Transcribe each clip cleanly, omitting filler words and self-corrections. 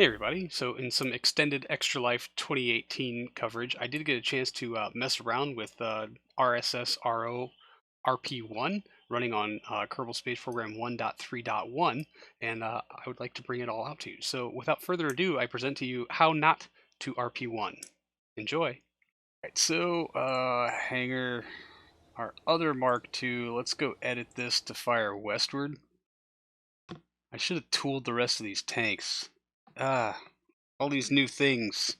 Hey everybody, so in some extended Extra Life 2018 coverage, I did get a chance to mess around with RSS RO RP-1 running on Kerbal Space Program 1.3.1, and I would like to bring it all out to you. So without further ado, I present to you how not to RP-1. Enjoy! Alright, so Hanger, our other Mark II, let's go edit this to fire westward. I should have tooled the rest of these tanks. All these new things.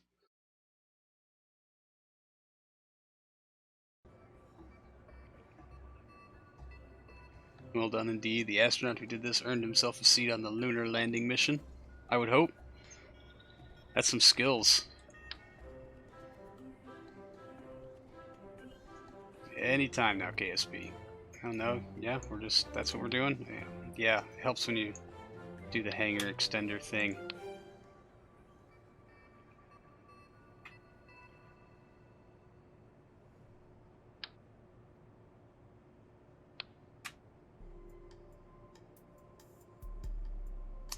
Well done indeed. The astronaut who did this earned himself a seat on the lunar landing mission. I would hope. That's some skills. Anytime now, KSB. Oh no, yeah, that's what we're doing? Yeah, it helps when you do the hanger extender thing.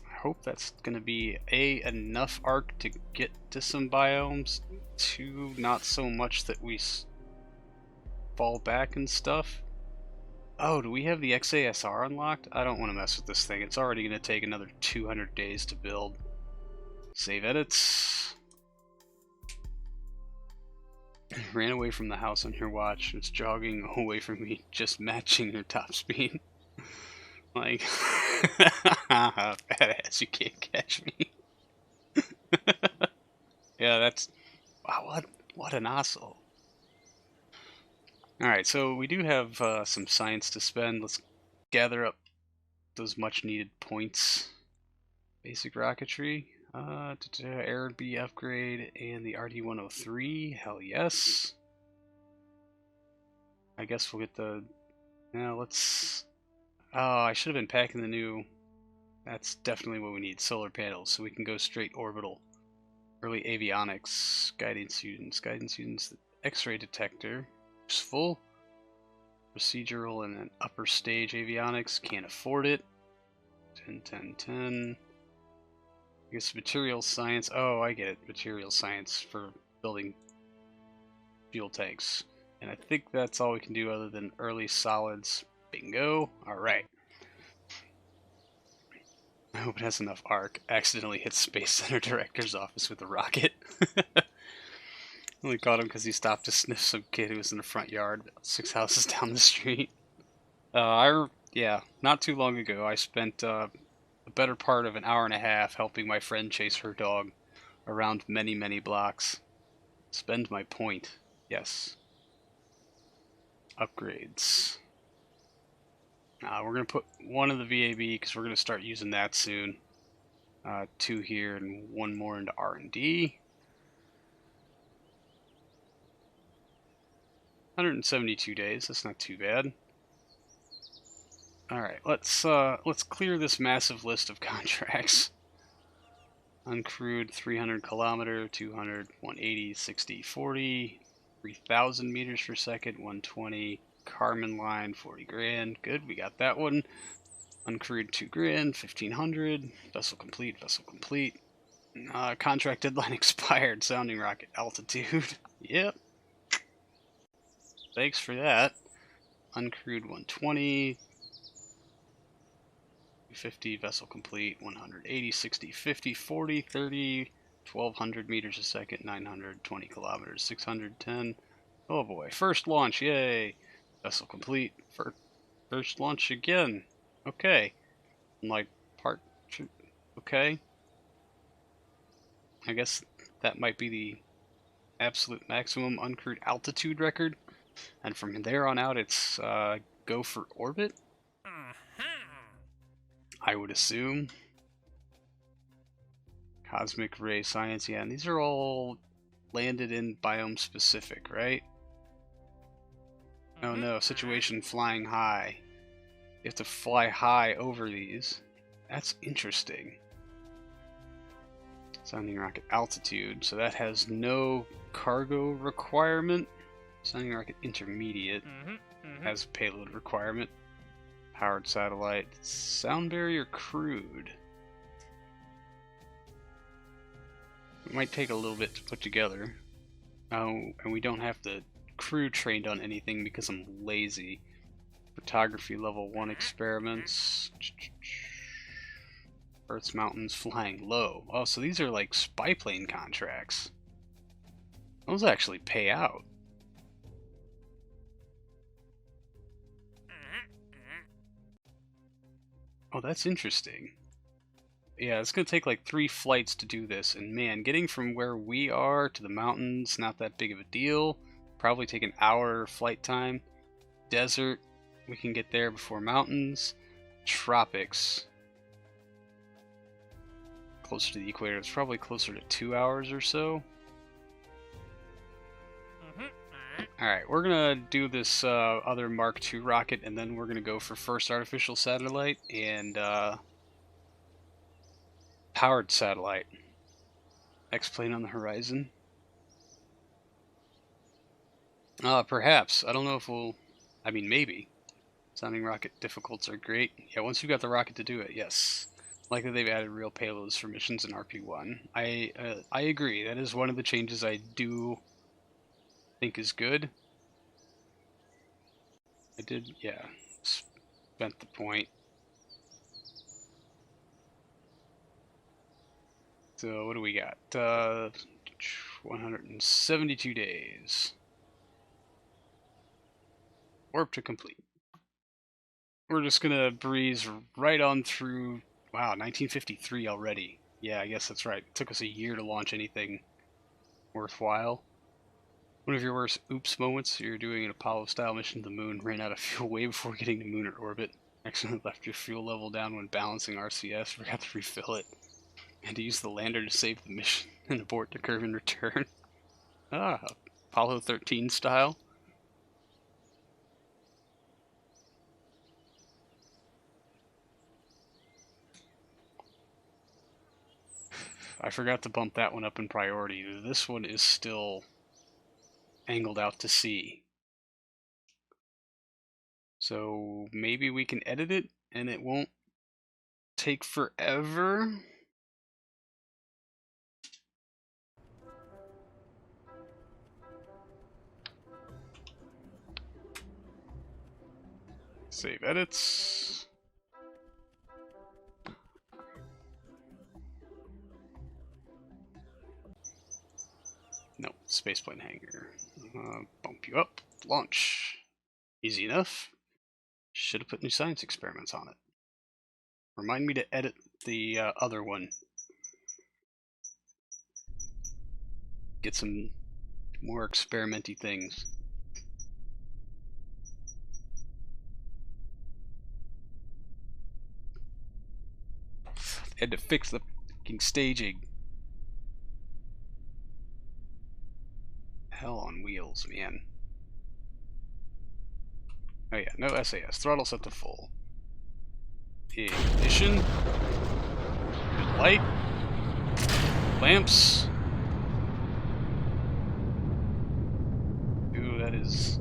I hope that's going to be enough arc to get to some biomes, not so much that we fall back and stuff. Oh, do we have the XASR unlocked? I don't want to mess with this thing. It's already going to take another 200 days to build. Save edits. Ran away from the house on your watch. It's jogging away from me, just matching your top speed. Like, badass, you can't catch me. Yeah, that's... Wow, what an asshole. Alright, so we do have some science to spend. Let's gather up those much needed points. Basic rocketry. Aerb upgrade and the RD-103. Hell yes. I guess we'll get the... Now let's... Oh, I should have been packing the new... That's definitely what we need. Solar panels, so we can go straight orbital. Early avionics. Guidance students. X-ray detector. Useful. Procedural and then upper stage avionics. Can't afford it. 10. I guess material science. Oh, I get it. Material science for building fuel tanks. And I think that's all we can do other than early solids. Bingo. Alright. I hope it has enough arc. Accidentally hit Space Center Director's office with a rocket. Only caught him because he stopped to sniff some kid who was in the front yard 6 houses down the street. Yeah, not too long ago I spent the better part of an hour and a half helping my friend chase her dog around many, many blocks. Spend my point. Yes. Upgrades. We're going to put one in the VAB because we're going to start using that soon. 2 here and 1 more into R&D. 172 days. That's not too bad. All right, let's clear this massive list of contracts. Uncrewed 300 kilometer, 200, 180, 60, 40, 3,000 meters per second, 120. Carmen line, 40 grand. Good, we got that one. Uncrewed 2 grand, 1,500. Vessel complete. Contract deadline expired. Sounding rocket altitude. Yep. Thanks for that. Uncrewed 120. 50, vessel complete. 180, 60, 50, 40, 30, 1,200 meters a second, 920 kilometers, 610. Oh boy, first launch, yay! Vessel complete. First launch again. Okay. Like part 2. Okay. I guess that might be the absolute maximum uncrewed altitude record. And from there on out, it's go for orbit. I would assume. Cosmic ray science, yeah, and these are all landed in biome specific, right? Oh no, situation flying high. You have to fly high over these. That's interesting. Sounding rocket altitude, so that has no cargo requirement. Sounding rocket intermediate has payload requirement. Powered satellite. Sound barrier crewed. It might take a little bit to put together. And we don't have the crew trained on anything because I'm lazy. Photography level 1 experiments. Earth's mountains flying low. Oh, so these are like spy plane contracts. Those actually pay out. Oh, that's interesting. Yeah, it's gonna take like 3 flights to do this, and man, getting from where we are to the mountains, not that big of a deal. Probably take an hour flight time. Desert, we can get there before mountains. Tropics, closer to the equator, it's probably closer to 2 hours or so. Alright, we're gonna do this other Mark II rocket, and then we're gonna go for first artificial satellite and powered satellite. X-plane on the horizon. Perhaps. I don't know if we'll... I mean, maybe. Sounding rocket difficulties are great. Yeah, once you've got the rocket to do it, yes. Like that they've added real payloads for missions in RP-1. I agree. That is one of the changes I do think is good. I did, yeah, spent the point. So what do we got? 172 days. Warp to complete. We're just gonna breeze right on through. Wow, 1953 already. Yeah, I guess that's right. It took us a year to launch anything worthwhile. One of your worst oops moments, you're doing an Apollo-style mission to the moon, ran out of fuel way before getting to moon or orbit, accidentally left your fuel level down when balancing RCS, forgot to refill it, and to use the lander to save the mission and abort the curve and return. Ah, Apollo 13 style. I forgot to bump that one up in priority. This one is still angled out to sea. So maybe we can edit it and it won't take forever. Save edits. No, spaceplane hangar. Bump you up. Launch. Easy enough. Should have put new science experiments on it. Remind me to edit the other one. Get some more experimenty things. Had to fix the fucking staging. Hell on wheels, man. Oh yeah, no SAS. Throttle set to full. Ignition. Good light. Lamps. Ooh, that is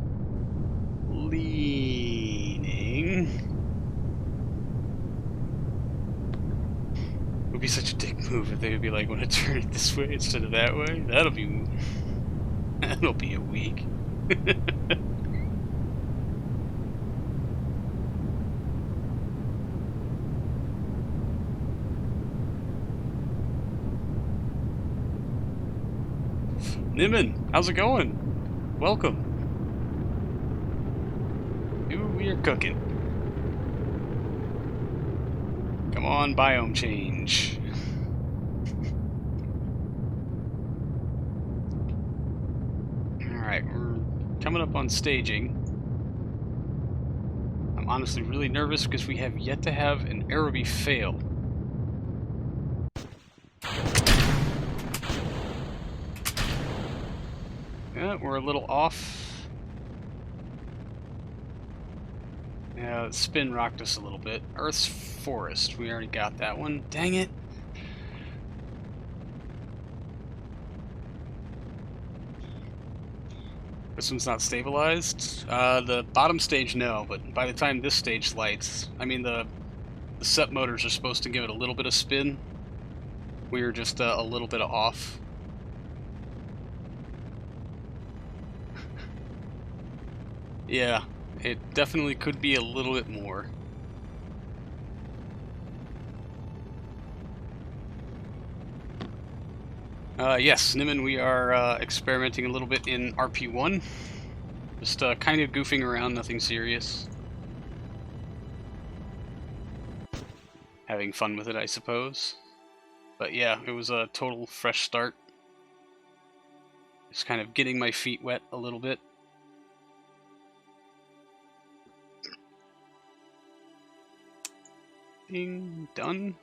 leaning. It would be such a dick move if they would be like, want to turn it this way instead of that way. That'll be a week. Niman, how's it going? Welcome. Ooh, we are cooking. Come on, biome change. Alright, we're coming up on staging. I'm honestly really nervous because we have yet to have an aerobee fail. Yeah, we're a little off. Yeah, the spin rocked us a little bit. Earth's forest, we already got that one. Dang it! This one's not stabilized. The bottom stage, no, but by the time this stage lights, I mean the set motors are supposed to give it a little bit of spin. We were just a little bit off. Yeah, it definitely could be a little bit more. Yes, Nimmin, we are experimenting a little bit in RP-1. Just kind of goofing around, nothing serious. Having fun with it, I suppose. But yeah, it was a total fresh start. Just kind of getting my feet wet a little bit. Ding, done.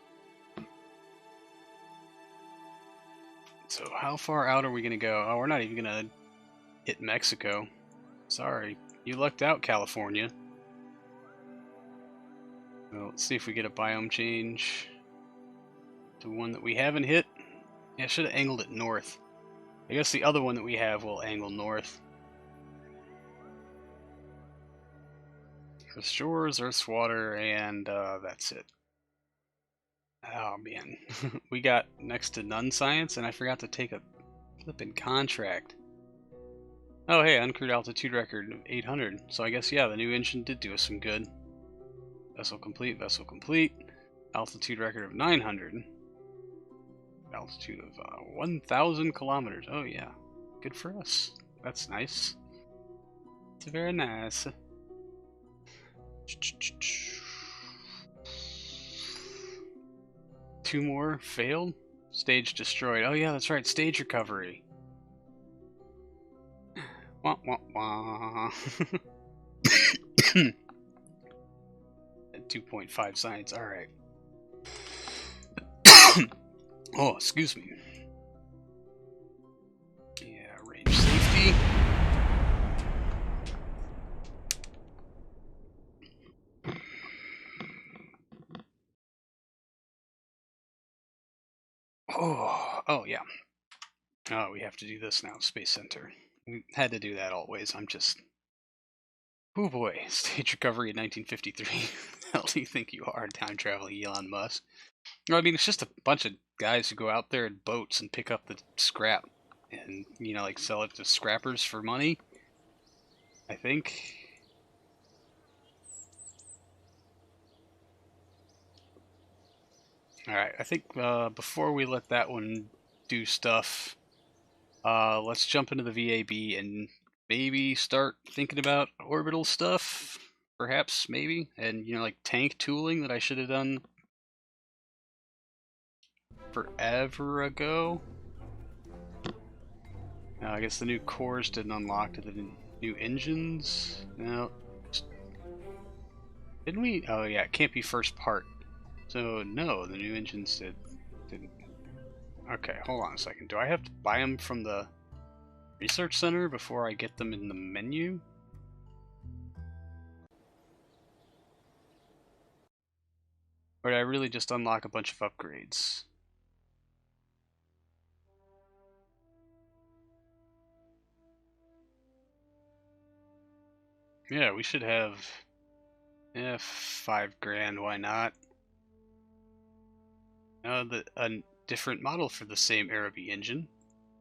So how far out are we going to go? Oh, we're not even going to hit Mexico. Sorry. You lucked out, California. Well, let's see if we get a biome change to one that we haven't hit. Yeah, I should have angled it north. I guess the other one that we have will angle north. Earth's shores, Earth's water, and that's it. Oh man, we got next to none science, and I forgot to take a flippin' contract. Oh hey, uncrewed altitude record of 800. So I guess yeah, the new engine did do us some good. Vessel complete, vessel complete. Altitude record of 900. Altitude of 1,000 kilometers. Oh yeah, good for us. That's nice. It's very nice. Two more failed. Stage destroyed. Oh yeah, that's right. Stage recovery. Wah wah wah. 2.5 science. All right. Oh, excuse me. Yeah, range safety. Oh yeah. Oh, we have to do this now. Space Center. We had to do that always. I'm just. Oh boy. Stage recovery in 1953. Hell do you think you are, time traveling Elon Musk? I mean, it's just a bunch of guys who go out there in boats and pick up the scrap and, you know, like sell it to scrappers for money. I think. Alright, I think before we let that one do stuff, let's jump into the VAB and maybe start thinking about orbital stuff. Perhaps, maybe. And, you know, like tank tooling that I should have done forever ago. I guess the new cores didn't unlock to the new engines. No. Didn't we? Oh yeah, it can't be first part. So no, the new engines didn't. Okay, hold on a second. Do I have to buy them from the research center before I get them in the menu? Or did I really just unlock a bunch of upgrades? Yeah, we should have 5 grand, why not? A different model for the same Araby engine.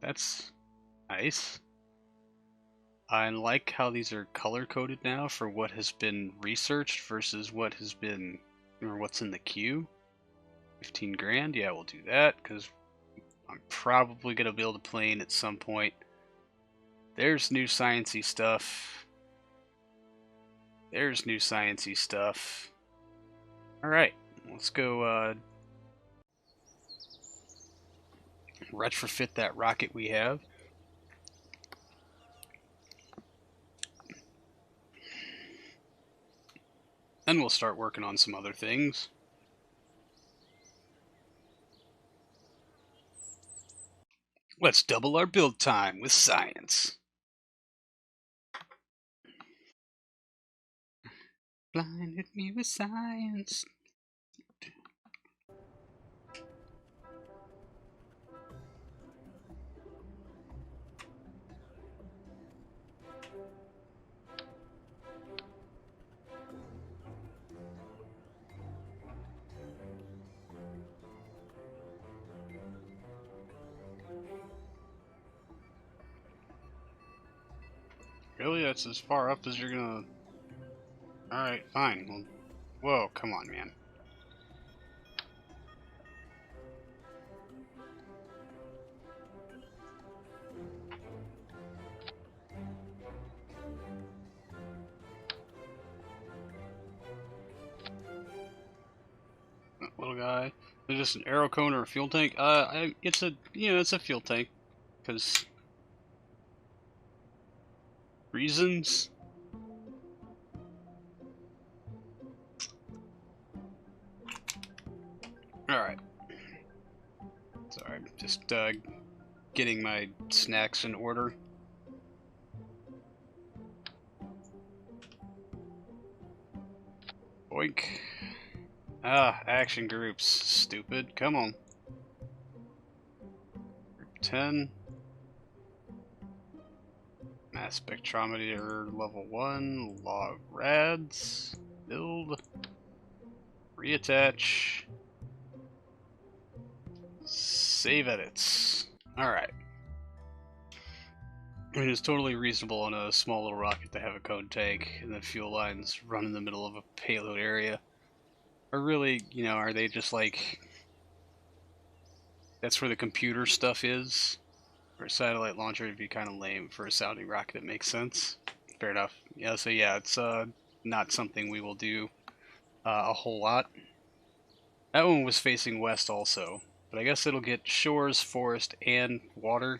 That's nice. I like how these are color coded now for what has been researched versus what has been, or what's in the queue. 15 grand, yeah, we'll do that because I'm probably gonna build a plane at some point. There's new sciencey stuff. There's new sciencey stuff. Alright, let's go retrofit that rocket we have. Then we'll start working on some other things. Let's double our build time with science. Blinded me with science. Really? That's as far up as you're gonna... Alright, fine. Well, whoa, come on, man. That little guy. Is this an aero cone or a fuel tank? It's a, it's a fuel tank. Because... reasons? Alright. Sorry, I'm just getting my snacks in order. Boink. Ah, action groups. Stupid. Come on. Group 10. Mass spectrometer level 1. Log rads. Build. Reattach. Save edits. Alright. I mean, it's totally reasonable on a small little rocket to have a cone tank and the fuel lines run in the middle of a payload area. Or really, are they just like... that's where the computer stuff is? For a satellite launcher, it'd be kind of lame. For a sounding rocket, it makes sense. Fair enough. Yeah, so yeah, it's not something we will do a whole lot. That one was facing west also. But I guess it'll get shores, forest, and water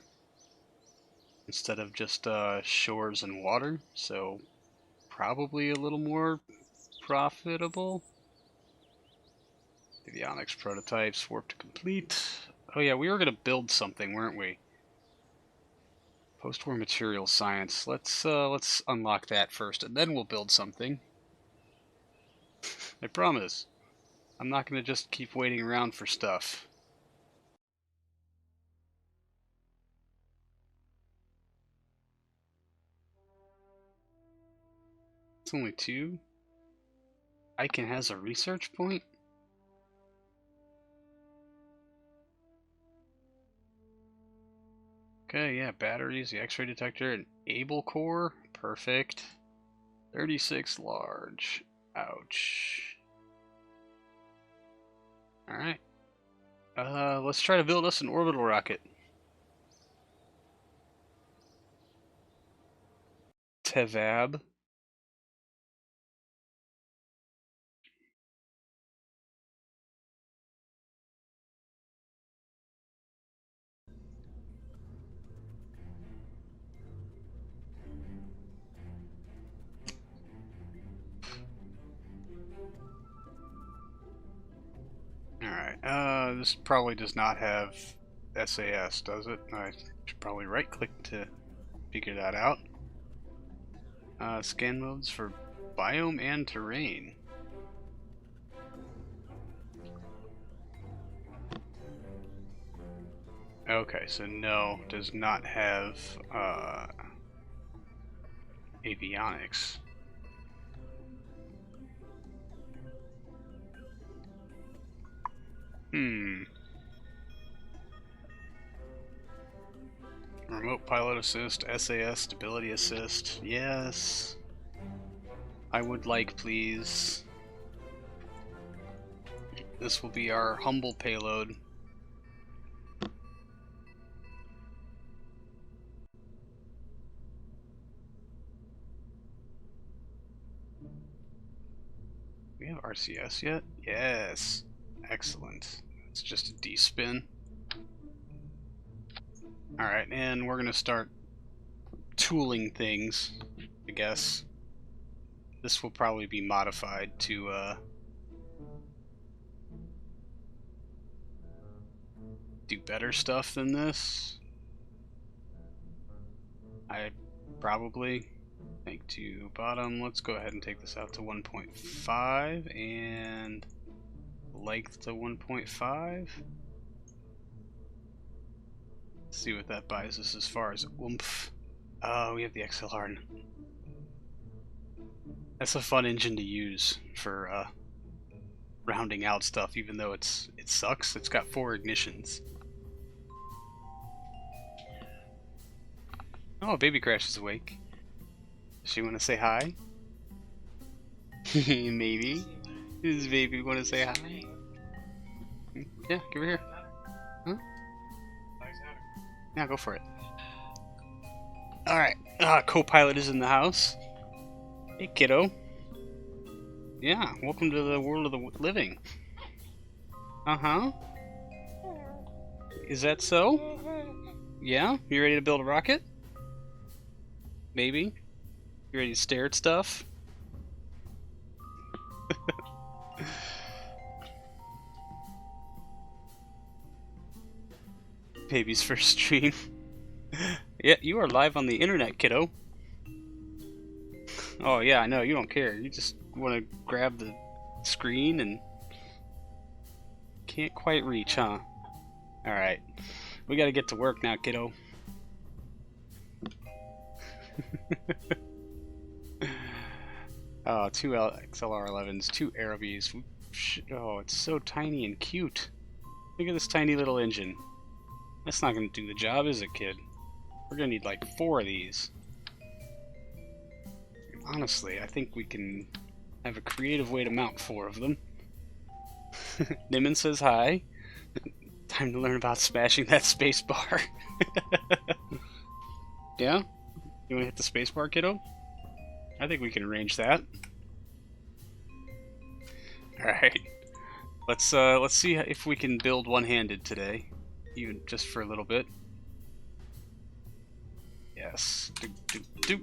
instead of just shores and water, so probably a little more profitable. Avionics prototypes, warp to complete. Oh yeah, we were going to build something, weren't we? Post-war material science. Let's unlock that first, and then we'll build something. I promise. I'm not going to just keep waiting around for stuff. It's only 2. Icon has a research point? Okay, yeah, batteries, the X-ray detector, an Able core. Perfect. 36 large. Ouch. Alright. Let's try to build us an orbital rocket. Tevab. Alright, this probably does not have SAS, does it? I should probably right-click to figure that out. Scan modes for biome and terrain. Okay, so no, does not have avionics. Remote pilot assist, SAS, stability assist. Yes. I would like, please. This will be our humble payload. We have RCS yet? Yes. Excellent. It's just a D-spin. Alright, and we're gonna start tooling things, I guess. This will probably be modified to do better stuff than this. I probably think to bottom. Let's go ahead and take this out to 1.5 and length to 1.5. See what that buys us as far as oomph. Oh, we have the XLR. That's a fun engine to use for rounding out stuff, even though it sucks. It's got 4 ignitions. Oh, Baby Crash is awake. Does she want to say hi? Maybe. Does baby want to say hi? Yeah, give her here. Huh? Yeah, go for it. Alright, co-pilot is in the house. Hey, kiddo. Yeah, welcome to the world of the living. Uh-huh. Is that so? Yeah? You ready to build a rocket? Maybe? You ready to stare at stuff? Baby's first stream. Yeah, you are live on the internet, kiddo. Oh yeah, I know, you don't care. You just want to grab the screen and can't quite reach, huh? Alright. We gotta get to work now, kiddo. Oh, two XLR11s, two Aerobes. Oh, it's so tiny and cute. Look at this tiny little engine. That's not gonna do the job, is it, kid? We're gonna need like 4 of these. Honestly, I think we can have a creative way to mount 4 of them. Niman says hi. Time to learn about smashing that space bar. Yeah? You wanna hit the space bar, kiddo? I think we can arrange that. Alright. Let's see if we can build one-handed today. Even just for a little bit. Yes. Doop, doop, doop.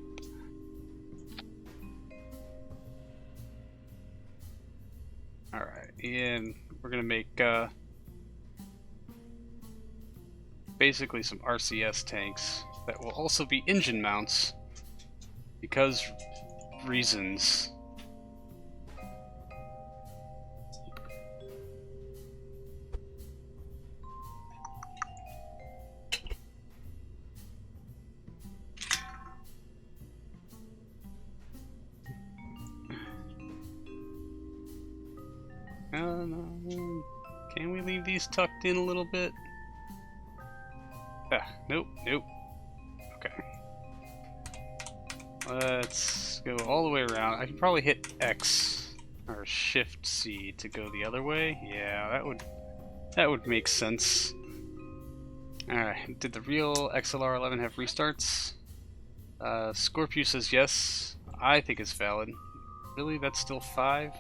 Alright, and we're gonna make basically some RCS tanks that will also be engine mounts because reasons. Can we leave these tucked in a little bit? Ah, nope, nope. Okay. Let's go all the way around. I can probably hit X or Shift C to go the other way. Yeah, that would make sense. Alright, did the real XLR11 have restarts? Scorpio says yes. I think it's valid. Really? That's still 5?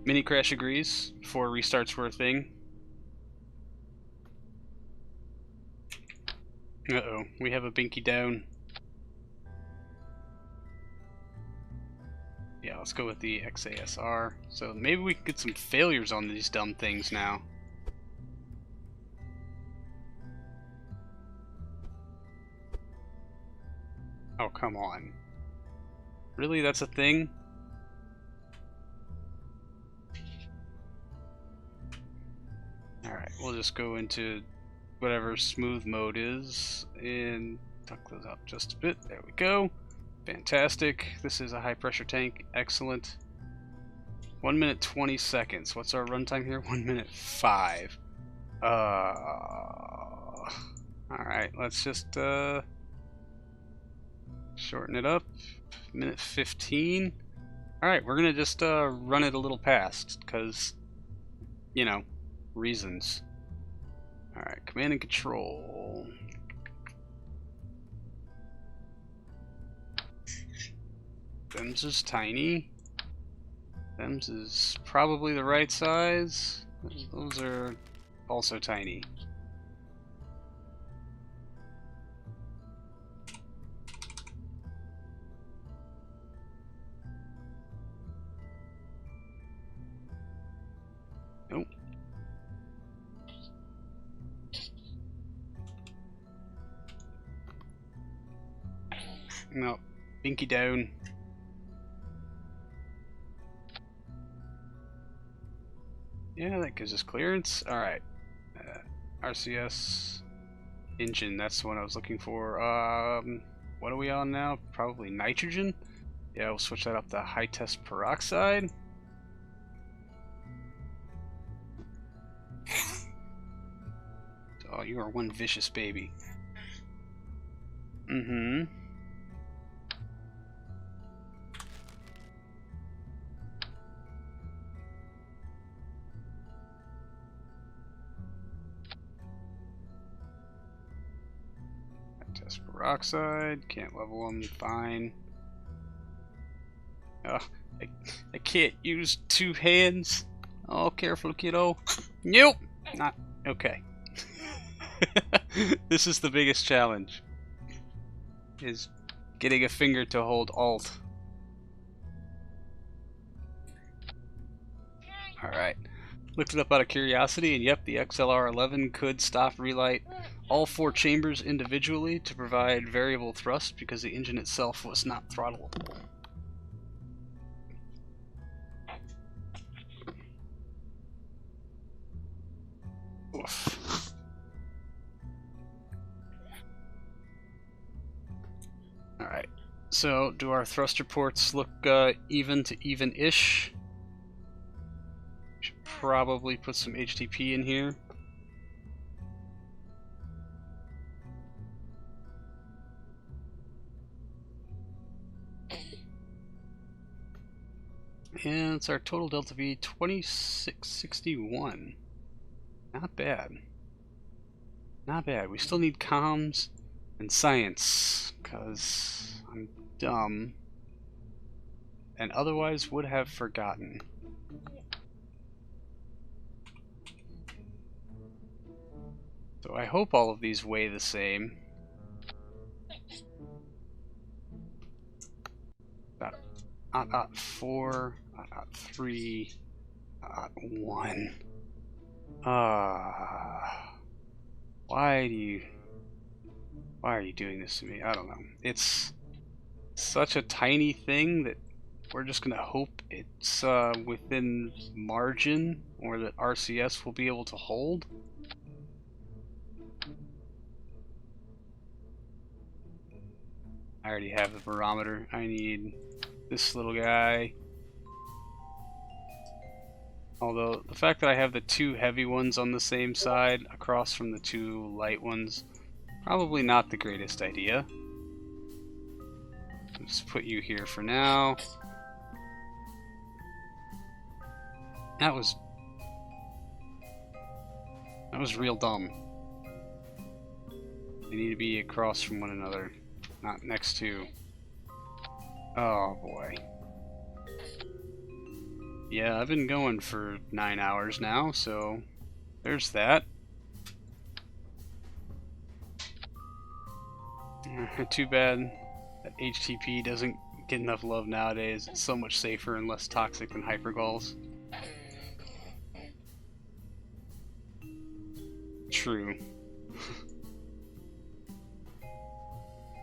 Mini Crash agrees. 4 restarts were a thing. Uh-oh, we have a binky down. Yeah, let's go with the XASR. So maybe we can get some failures on these dumb things now. Oh, come on. Really? That's a thing? Alright, we'll just go into whatever smooth mode is and tuck those up just a bit. There we go. Fantastic. This is a high pressure tank. Excellent. 1 minute 20 seconds. What's our runtime here? 1 minute 5. Alright, let's just shorten it up. Minute 15. Alright, we're gonna just run it a little past, because, you know, reasons. Alright, command and control. Thems is tiny. Thems is probably the right size. Those are also tiny. Nope. No. Binky down. Yeah, that gives us clearance. Alright. RCS engine, that's the one I was looking for. What are we on now? Probably nitrogen? Yeah, we'll switch that up to high test peroxide. So Oh, you are one vicious baby. Mm-hmm. Test peroxide. Can't level them. Fine. Ugh. I can't use two hands. Oh, careful, kiddo. Nope. Not okay. This is the biggest challenge. Is getting a finger to hold Alt. Alright. Looked it up out of curiosity, and yep, the XLR-11 could stop relight all 4 chambers individually to provide variable thrust because the engine itself was not throttleable. Oof. Alright, so do our thruster ports look even to even-ish? Should probably put some HTP in here. And it's our total delta V 2661. Not bad. Not bad. We still need comms and science, because I'm dumb and otherwise would have forgotten. So I hope all of these weigh the same. .4, .3, .1. Why are you doing this to me? I don't know. It's such a tiny thing that we're just gonna hope it's within margin, or that RCS will be able to hold. I already have the barometer. I need this little guy. Although the fact that I have the 2 heavy ones on the same side across from the 2 light ones, probably not the greatest idea. Just put you here for now. That was real dumb. They need to be across from one another, not next to. Oh boy. Yeah, I've been going for 9 hours now, so there's that. Too bad that HTP doesn't get enough love nowadays. It's so much safer and less toxic than hypergalls. True.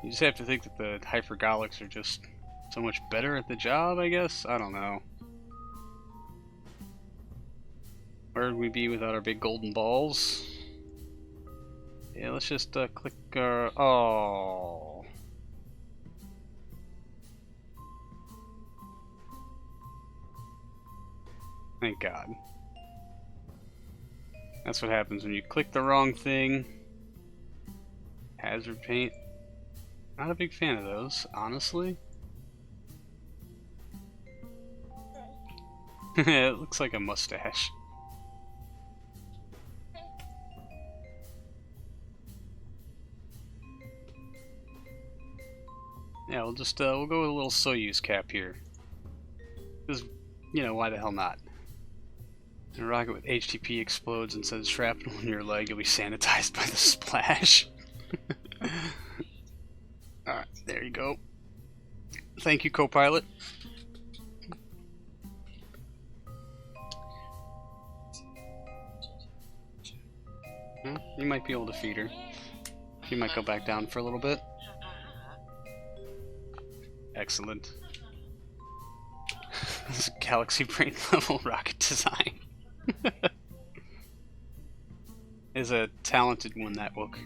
You just have to think that the hypergolics are just so much better at the job, I guess? I don't know. Where would we be without our big golden balls? Yeah, let's just click our... Oh. Thank God. That's what happens when you click the wrong thing. Hazard paint. Not a big fan of those, honestly. It looks like a mustache. Yeah, we'll just we'll go with a little Soyuz cap here. Because, you know, why the hell not? A rocket with HTP explodes and says shrapnel in your leg, you'll be sanitized by the splash. Alright, there you go. Thank you, co-pilot. You might be able to feed her. You might go back down for a little bit. Excellent. This is Galaxy Brain level rocket design. Is a talented one, that book.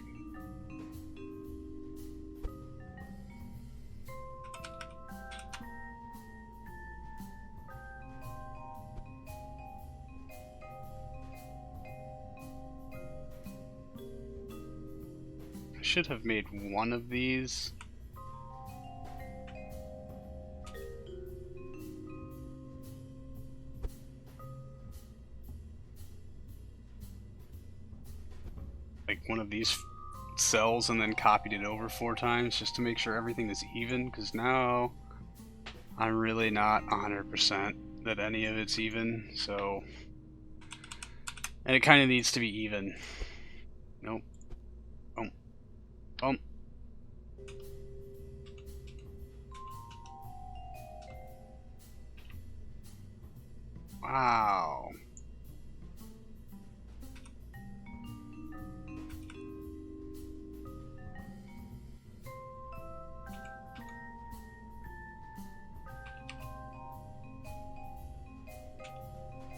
should have made one of these. Like one of these cells and then copied it over 4 times just to make sure everything is even, because now I'm really not 100% that any of it's even, so... And it kind of needs to be even. Nope. Boom. Boom. Wow.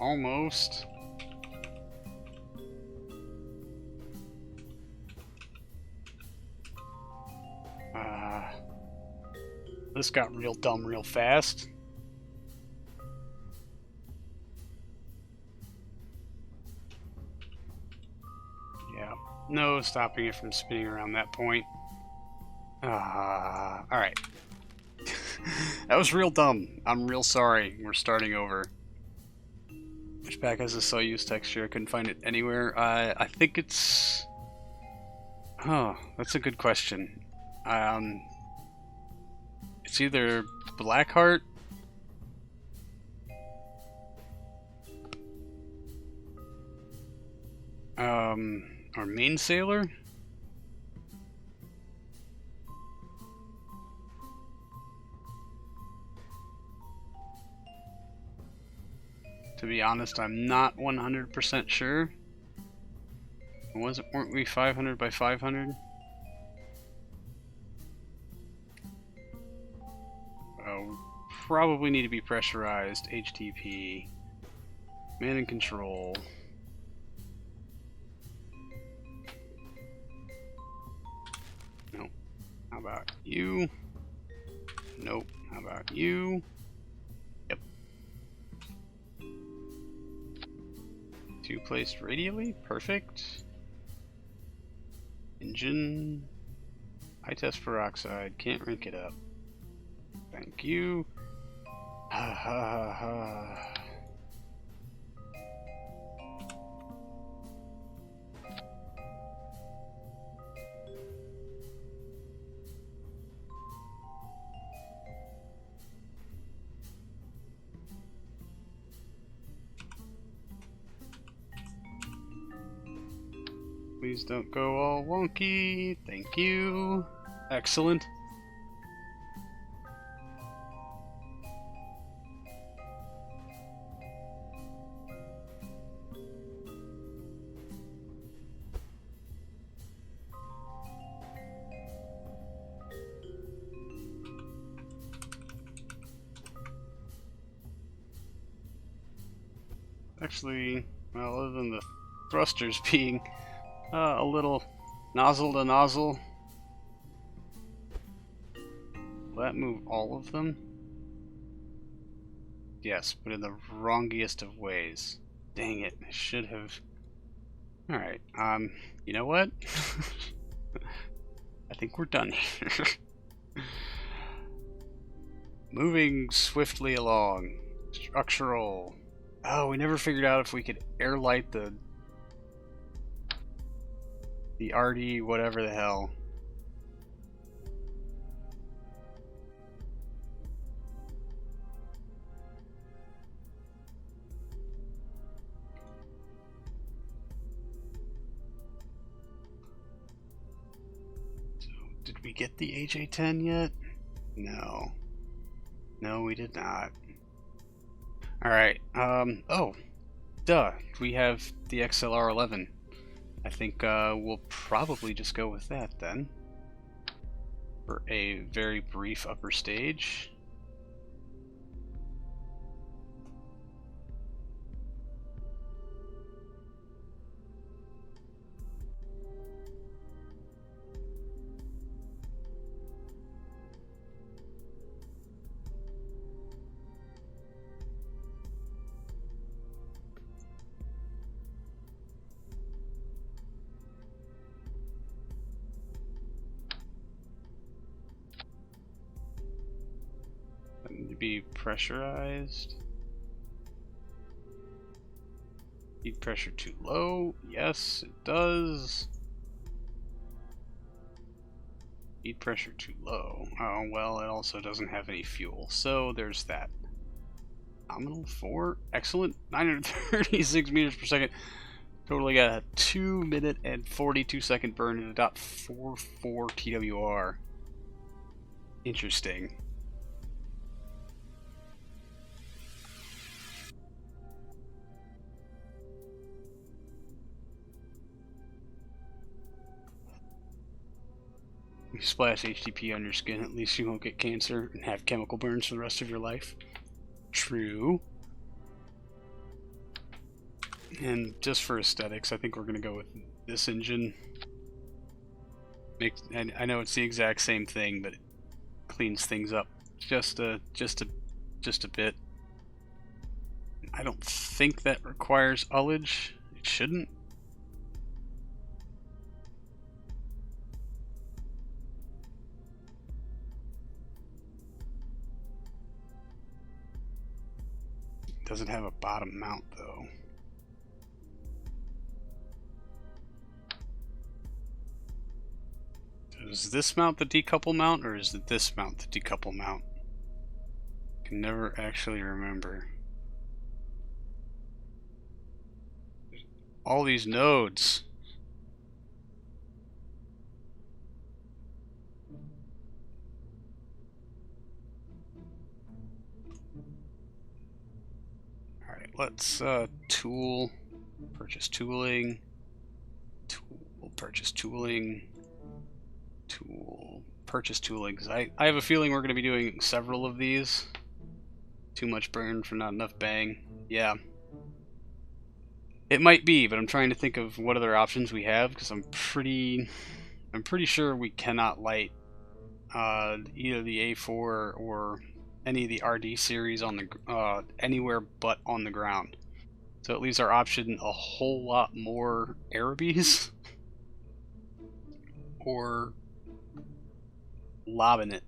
Almost. This got real dumb real fast. Yeah, no stopping it from spinning around that point. Alright. That was real dumb. I'm real sorry. We're starting over. Which pack has a cell use texture? I couldn't find it anywhere. I think it's... Oh, that's a good question. It's either Blackheart or Main Sailor. To be honest, I'm not 100% sure. Weren't we 500 by 500? Oh, probably need to be pressurized. HTP. Man in control. Nope. How about you? Nope. How about you? Yep. 2 placed radially. Perfect. Engine. High test peroxide. Can't rank it up. Thank you. Ha ha ha. Please don't go all wonky. Thank you. Excellent. Actually, well, other than the thrusters being a little nozzle to nozzle, will that move all of them? Yes, but in the wrongest of ways. Dang it, I should have... Alright, you know what? I think we're done here. Moving swiftly along. Structural. Oh, we never figured out if we could airlight the RD whatever the hell. So, did we get the AJ-10 yet? No. No, we did not. Alright, oh, duh, we have the XLR-11. I think we'll probably just go with that then for a very brief upper stage. should be pressurized. Feed pressure too low. Yes, it does. Feed pressure too low. Oh, well, it also doesn't have any fuel. So there's that. Nominal 4. Excellent. 936 meters per second. Totally got a 2 minute and 42 second burn at a .44 TWR. Interesting. You splash HTP on your skin, at least you won't get cancer and have chemical burns for the rest of your life. True. And just for aesthetics, I think we're gonna go with this engine. I know it's the exact same thing, but it cleans things up just a bit. I don't think that requires ullage. It shouldn't. It doesn't have a bottom mount though. Does this mount the decouple mount, or is it this mount the decouple mount? I can never actually remember. All these nodes. Alright, let's tool, purchase tooling, purchase tooling. Purchase tooling, because I have a feeling we're going to be doing several of these. Too much burn for not enough bang. Yeah. It might be, but I'm trying to think of what other options we have, because I'm pretty sure we cannot light either the A4 or any of the RD series on the anywhere but on the ground. So it leaves our option a whole lot more Aerobes or lobbing it.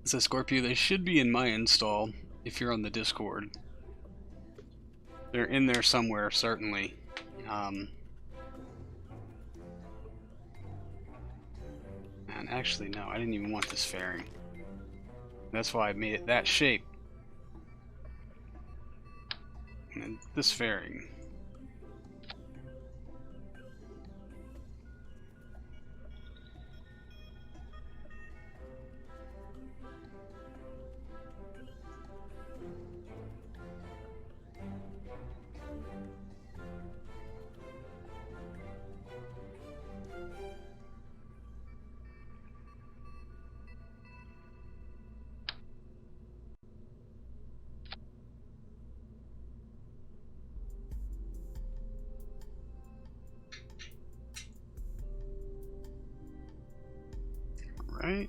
So Scorpio, they should be in my install if you're on the Discord. They're in there somewhere, certainly. And actually, no, I didn't even want this fairing. That's why I made it that shape. And this fairing. Right.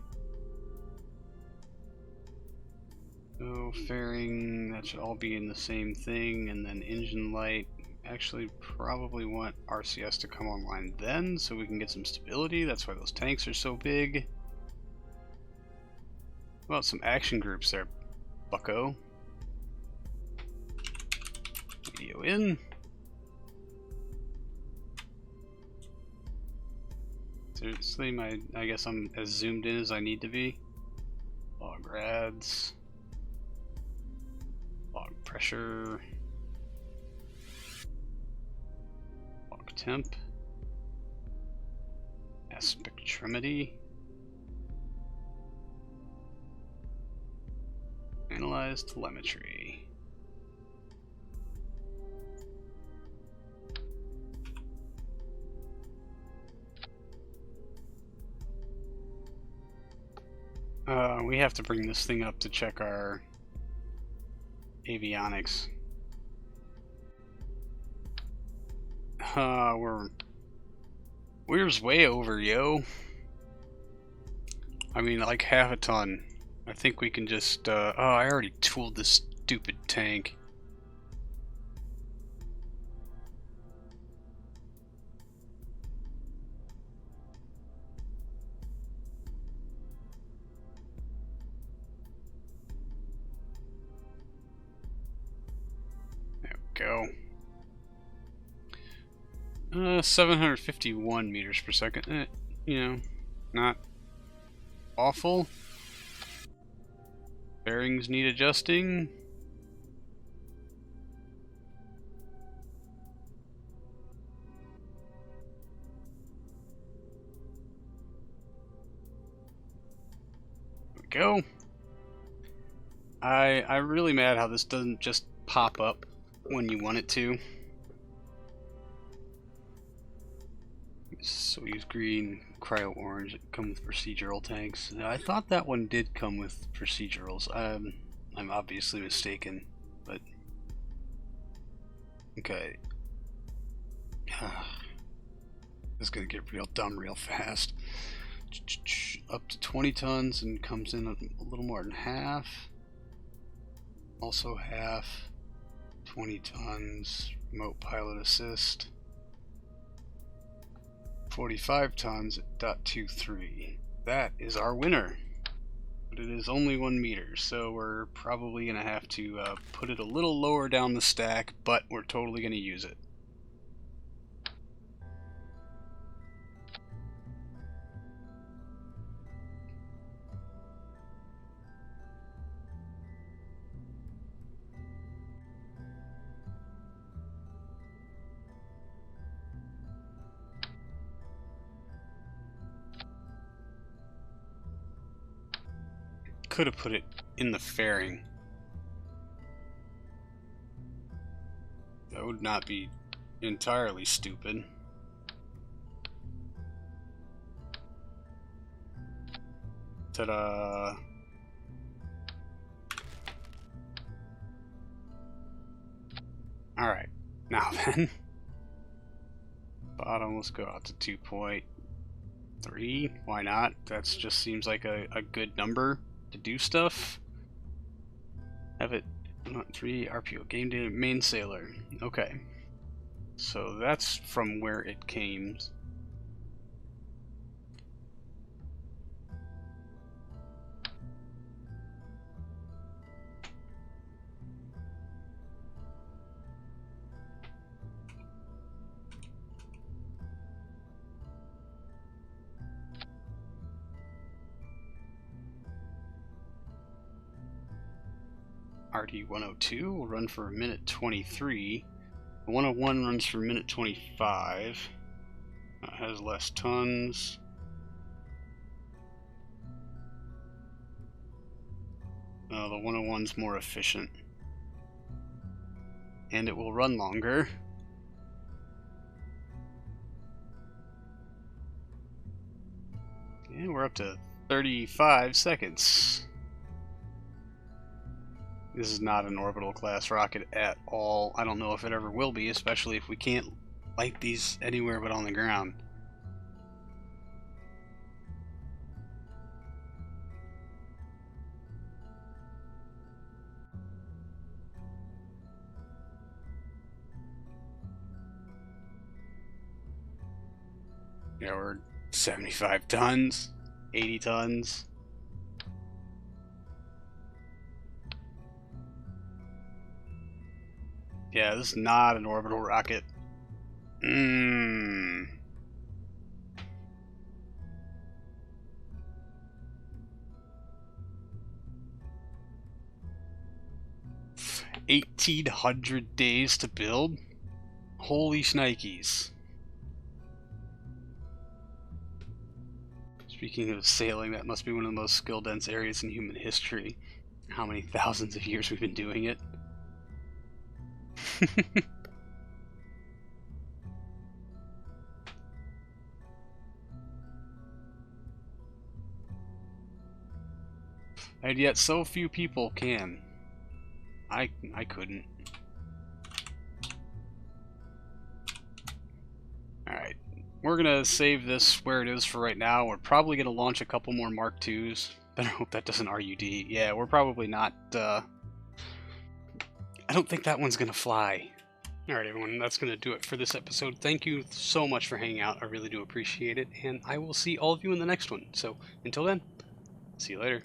So fairing, that should all be in the same thing, and then engine light. Actually, probably want RCS to come online then, so we can get some stability. That's why those tanks are so big. Well, some action groups there, bucko. Video in. Seriously, I guess I'm as zoomed in as I need to be. Log rads. Log pressure. Log temp. Spectrometry. Analyze telemetry. We have to bring this thing up to check our avionics. We're way over, yo. I mean, like half a ton. I think we can just, oh, I already tooled this stupid tank. There we go. 751 meters per second. You know, not awful. Bearings need adjusting. There we go. I'm really mad how this doesn't just pop up when you want it to. So we use green, cryo orange. It comes with procedural tanks. I thought that one did come with procedurals. I'm obviously mistaken, but okay. This is gonna get real dumb real fast. Up to 20 tons and comes in a little more than half. Also half. 20 tons. Remote pilot assist. 45 tons at .23. That is our winner. But it is only 1 meter, so we're probably going to have to put it a little lower down the stack, but we're totally going to use it. Could have put it in the fairing. That would not be entirely stupid. Ta-da! Alright, now then. Bottom, let's go out to 2.3. Why not? That just seems like a good number to do stuff. Have it 3 RPO game data main sailor. Okay, so that's from where it came. RD-102 will run for a minute 23. The 101 runs for a minute 25. Has less tons. The 101's more efficient. And it will run longer. And we're up to 35 seconds. This is not an orbital class rocket at all. I don't know if it ever will be, especially if we can't light these anywhere but on the ground. Yeah, we're 75 tons, 80 tons. Yeah, this is not an orbital rocket. 1,800 days to build? Holy shnikes. Speaking of sailing, that must be one of the most skill-dense areas in human history. How many thousands of years we've been doing it. And yet so few people can. I couldn't. Alright. we're gonna save this where it is for right now. We're probably gonna launch a couple more Mark IIs. Better hope that doesn't RUD. Yeah, we're probably not. I don't think that one's gonna fly. Alright everyone, that's going to do it for this episode. Thank you so much for hanging out. I really do appreciate it. And I will see all of you in the next one. So, until then, see you later.